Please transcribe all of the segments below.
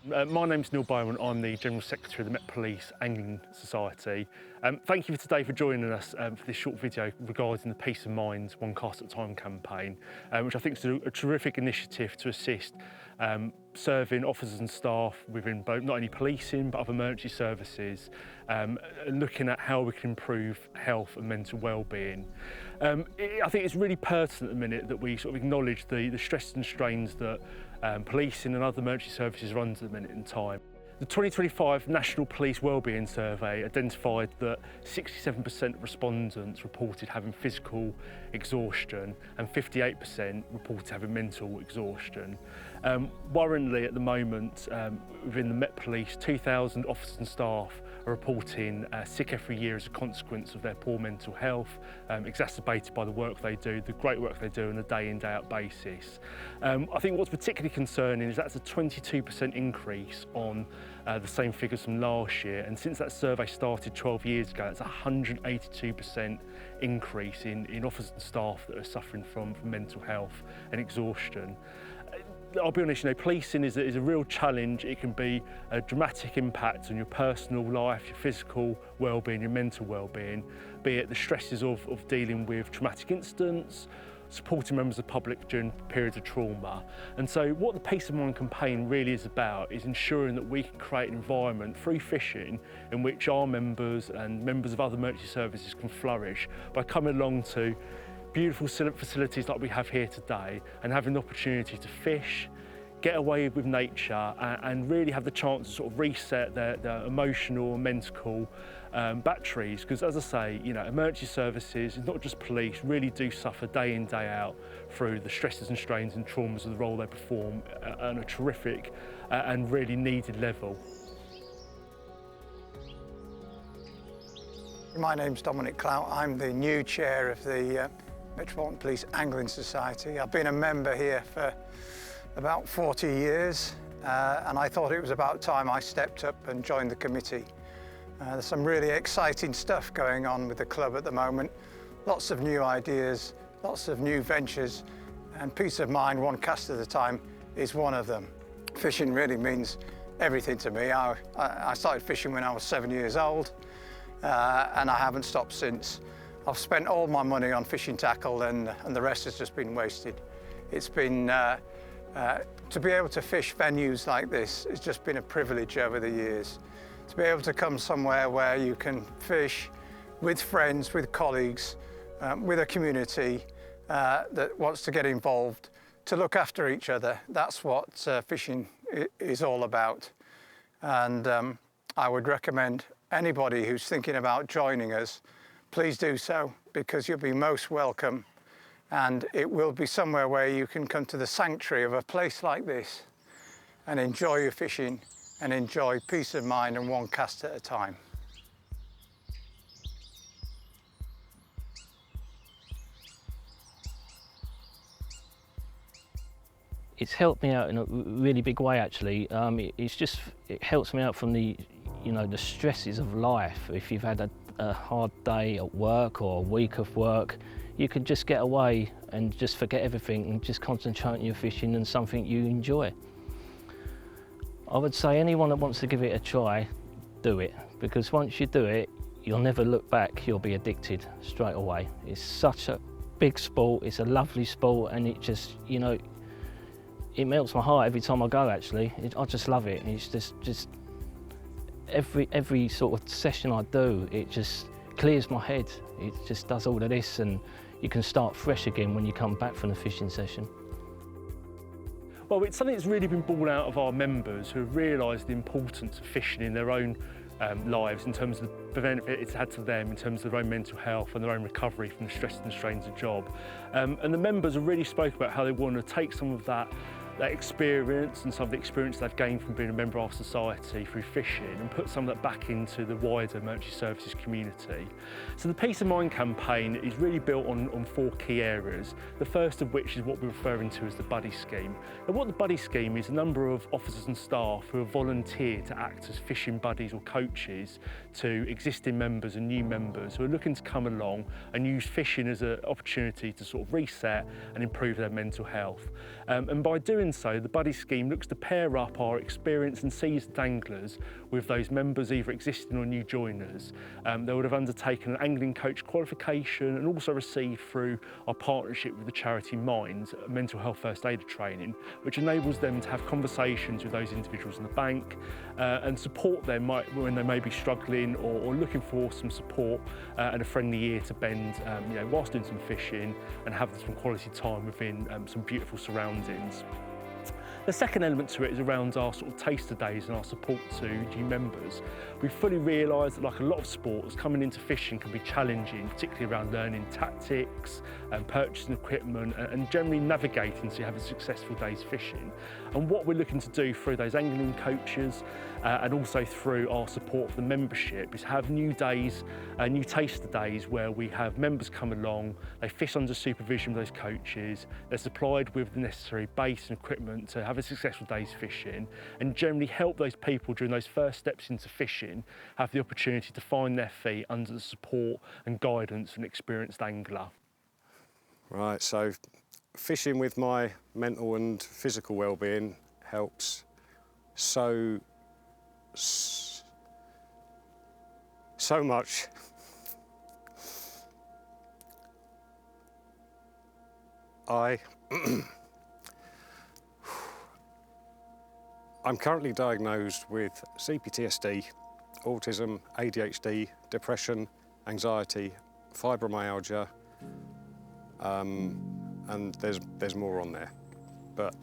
My name's Neil Byron. I'm the General Secretary of the Met Police Angling Society. Thank you for today for joining us for this short video regarding the Peace of Mind One Cast at a Time campaign, which I think is a terrific initiative to assist serving officers and staff within both not only policing but other emergency services, and looking at how we can improve health and mental well-being. I think it's really pertinent at the minute that we sort of acknowledge the stresses and strains that policing and other emergency services are under at the minute in time. The 2025 National Police Wellbeing Survey identified that 67% of respondents reported having physical exhaustion and 58% reported having mental exhaustion. Worryingly at the moment, within the Met Police, 2,000 officers and staff are reporting sick every year as a consequence of their poor mental health, exacerbated by the work they do, the great work they do on a day in, day out basis. I think what's particularly concerning is that's a 22% increase on the same figures from last year, and since that survey started 12 years ago, that's a 182% increase in officers and staff that are suffering from mental health and exhaustion. I'll be honest, policing is a real challenge. It can be a dramatic impact on your personal life, your physical well-being, your mental well-being, be it the stresses of dealing with traumatic incidents, supporting members of the public during periods of trauma. And so what the Peace of Mind campaign really is about is ensuring that we can create an environment through fishing in which our members and members of other emergency services can flourish by coming along to beautiful facilities like we have here today and having the opportunity to fish, get away with nature and really have the chance to sort of reset their emotional and mental batteries. Because as I say, emergency services, not just police, really do suffer day in, day out through the stresses and strains and traumas of the role they perform on a terrific and really needed level. My name's Dominic Clout. I'm the new chair of the Metropolitan Police Angling Society. I've been a member here for about 40 years and I thought it was about time I stepped up and joined the committee. There's some really exciting stuff going on with the club at the moment. Lots of new ideas, lots of new ventures, and Peace of Mind One Cast at a Time is one of them. Fishing really means everything to me. I started fishing when I was 7 years old and I haven't stopped since. I've spent all my money on fishing tackle and the rest has just been wasted. It's been, to be able to fish venues like this, it's just been a privilege over the years. To be able to come somewhere where you can fish with friends, with colleagues, with a community that wants to get involved, to look after each other, that's what fishing is all about. And I would recommend anybody who's thinking about joining us, please do so, because you'll be most welcome, and it will be somewhere where you can come to the sanctuary of a place like this and enjoy your fishing and enjoy peace of mind and one cast at a time. It's helped me out in a really big way, actually. It helps me out from the stresses of life. If you've had a hard day at work or a week of work, you can just get away and just forget everything and just concentrate on your fishing and something you enjoy. I would say anyone that wants to give it a try, do it, because once you do it, you'll never look back, you'll be addicted straight away. It's such a big sport, it's a lovely sport, and it just, it melts my heart every time I go, actually. I just love it. It's just every sort of session I do, it just clears my head. It just does all of this, and you can start fresh again when you come back from the fishing session. Well, it's something that's really been born out of our members who have realised the importance of fishing in their own lives in terms of the benefit it's had to them in terms of their own mental health and their own recovery from the stresses and strains of job. And the members have really spoke about how they want to take some of that experience and some of the experience they've gained from being a member of our society through fishing and put some of that back into the wider emergency services community. So the Peace of Mind campaign is really built on 4 key areas, the first of which is what we're referring to as the buddy scheme. And what the buddy scheme is, a number of officers and staff who have volunteered to act as fishing buddies or coaches to existing members and new members who are looking to come along and use fishing as an opportunity to sort of reset and improve their mental health. And by doing doing so, the buddy scheme looks to pair up our experienced and seasoned anglers with those members, either existing or new joiners. They would have undertaken an angling coach qualification and also received through our partnership with the charity Minds mental health first aider training, which enables them to have conversations with those individuals in the bank and support them when they may be struggling or looking for some support and a friendly ear to bend whilst doing some fishing and have some quality time within some beautiful surroundings. The second element to it is around our sort of taster days and our support to new members. We fully realise that, like a lot of sports, coming into fishing can be challenging, particularly around learning tactics and purchasing equipment and generally navigating so you have a successful day's fishing. And what we're looking to do through those angling coaches and also through our support for the membership is have new days, new taster days where we have members come along, they fish under supervision with those coaches, they're supplied with the necessary base and equipment to have a successful day's fishing and generally help those people during those first steps into fishing have the opportunity to find their feet under the support and guidance of an experienced angler. Right, so fishing with my mental and physical well-being helps so much. I'm currently diagnosed with CPTSD, autism, ADHD, depression, anxiety, fibromyalgia, and there's more on there. But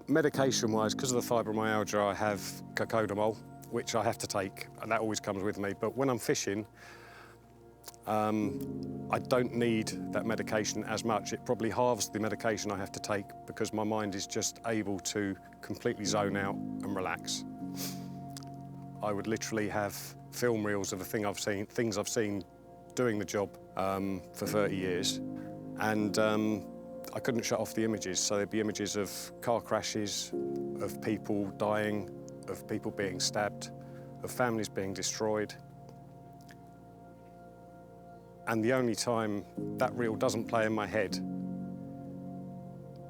medication-wise, because of the fibromyalgia, I have cocodamol, which I have to take, and that always comes with me. But when I'm fishing, I don't need that medication as much. It probably halves the medication I have to take because my mind is just able to completely zone out and relax. I would literally have film reels of things I've seen doing the job for 30 years, and I couldn't shut off the images. So there'd be images of car crashes, of people dying, of people being stabbed, of families being destroyed. And the only time that reel doesn't play in my head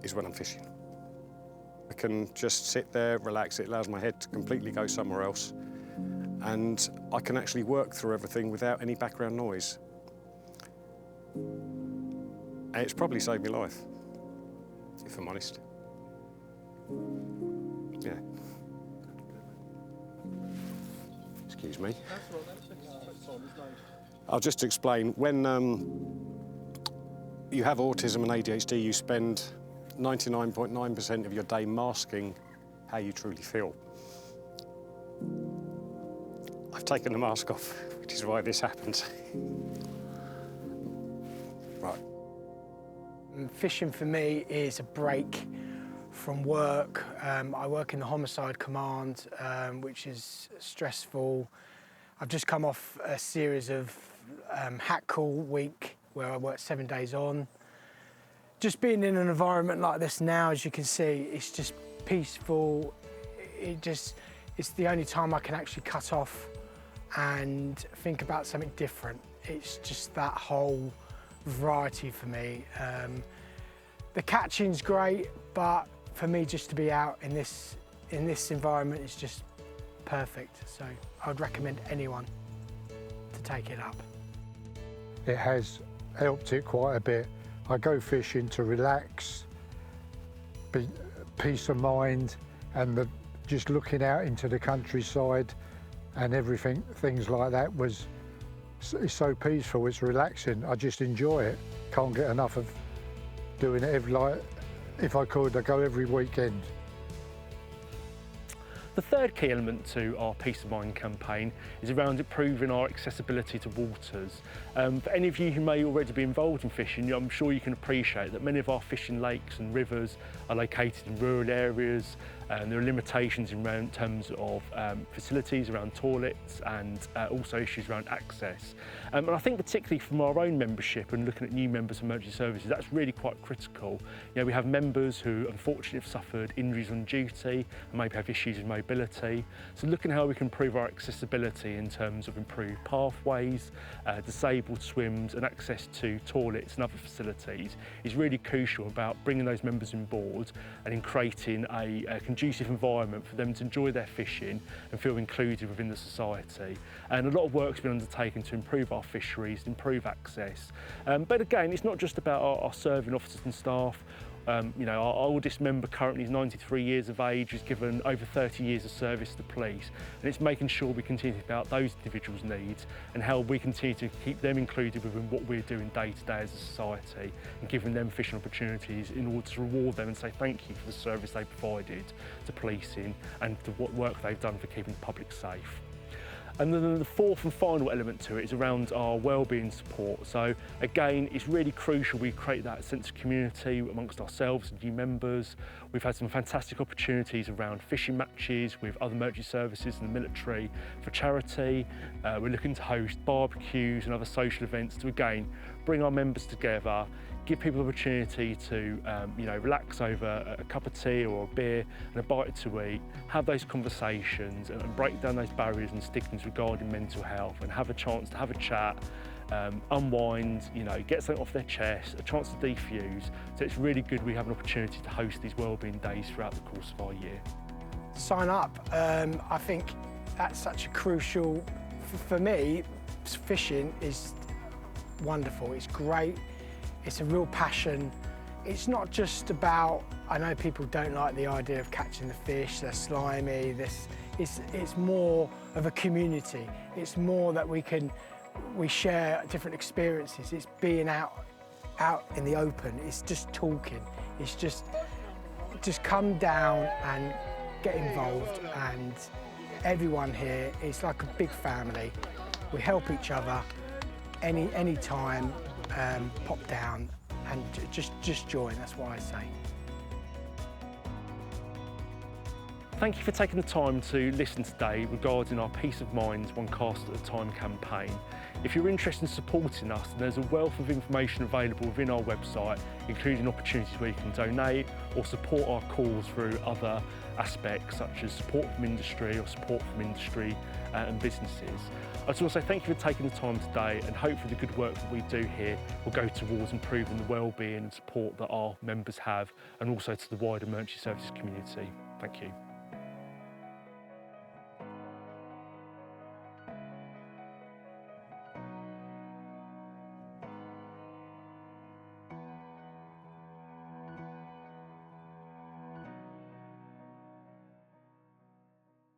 is when I'm fishing. I can just sit there, relax. It allows my head to completely go somewhere else. And I can actually work through everything without any background noise. And it's probably saved my life, if I'm honest. Yeah. Excuse me. I'll just explain. When you have autism and ADHD, you spend 99.9% of your day masking how you truly feel. I've taken the mask off, which is why this happens. Right. Fishing for me is a break from work. I work in the homicide command, which is stressful. I've just come off a series of hack call week where I worked 7 days on. Just being in an environment like this now, as you can see, it's just peaceful. It's the only time I can actually cut off and think about something different. It's just that whole variety for me. The catching's great, but for me just to be out in this environment is just perfect. So I would recommend anyone to take it up. It has helped it quite a bit. I go fishing to relax, peace of mind, and just looking out into the countryside and everything, things like that it's so peaceful, it's relaxing. I just enjoy it. Can't get enough of doing it if I could, I'd go every weekend. The third key element to our Peace of Mind campaign is around improving our accessibility to waters. For any of you who may already be involved in fishing, I'm sure you can appreciate that many of our fishing lakes and rivers are located in rural areas There are limitations in terms of facilities around toilets and also issues around access. And I think particularly from our own membership and looking at new members of emergency services, that's really quite critical. You know, we have members who unfortunately have suffered injuries on duty and maybe have issues with mobility. So looking at how we can improve our accessibility in terms of improved pathways, disabled swims and access to toilets and other facilities is really crucial about bringing those members on board and in creating a conducive environment for them to enjoy their fishing and feel included within the society. And a lot of work's been undertaken to improve our fisheries, improve access. But again, it's not just about our serving officers and staff. You know, our oldest member currently is 93 years of age, who's given over 30 years of service to the police, and it's making sure we continue to think about those individuals' needs and how we continue to keep them included within what we're doing day to day as a society and giving them fishing opportunities in order to reward them and say thank you for the service they provided to policing and the work they've done for keeping the public safe. And then the fourth and final element to it is around our wellbeing support. So again, it's really crucial we create that sense of community amongst ourselves and new members. We've had some fantastic opportunities around fishing matches with other emergency services and the military for charity. We're looking to host barbecues and other social events to again bring our members together, give people the opportunity to you know, relax over a cup of tea or a beer and a bite to eat, have those conversations and break down those barriers and stigmas regarding mental health and have a chance to have a chat, unwind, you know, get something off their chest, a chance to defuse. So it's really good we have an opportunity to host these wellbeing days throughout the course of our year. Sign up. I think that's such a crucial, for me, fishing is wonderful, it's great. It's a real passion. It's not just about, I know people don't like the idea of catching the fish, they're slimy, it's more of a community. It's more that we share different experiences. It's being out in the open. It's just talking. It's just come down and get involved, and everyone here is like a big family. We help each other any time. Pop down and just join, that's what I say. Thank you for taking the time to listen today regarding our Peace of Minds One Cast at a Time campaign. If you're interested in supporting us, then there's a wealth of information available within our website, including opportunities where you can donate or support our cause through other aspects such as support from industry or support from industry and businesses. I just want to say thank you for taking the time today, and hopefully the good work that we do here will go towards improving the wellbeing and support that our members have and also to the wider emergency services community. Thank you.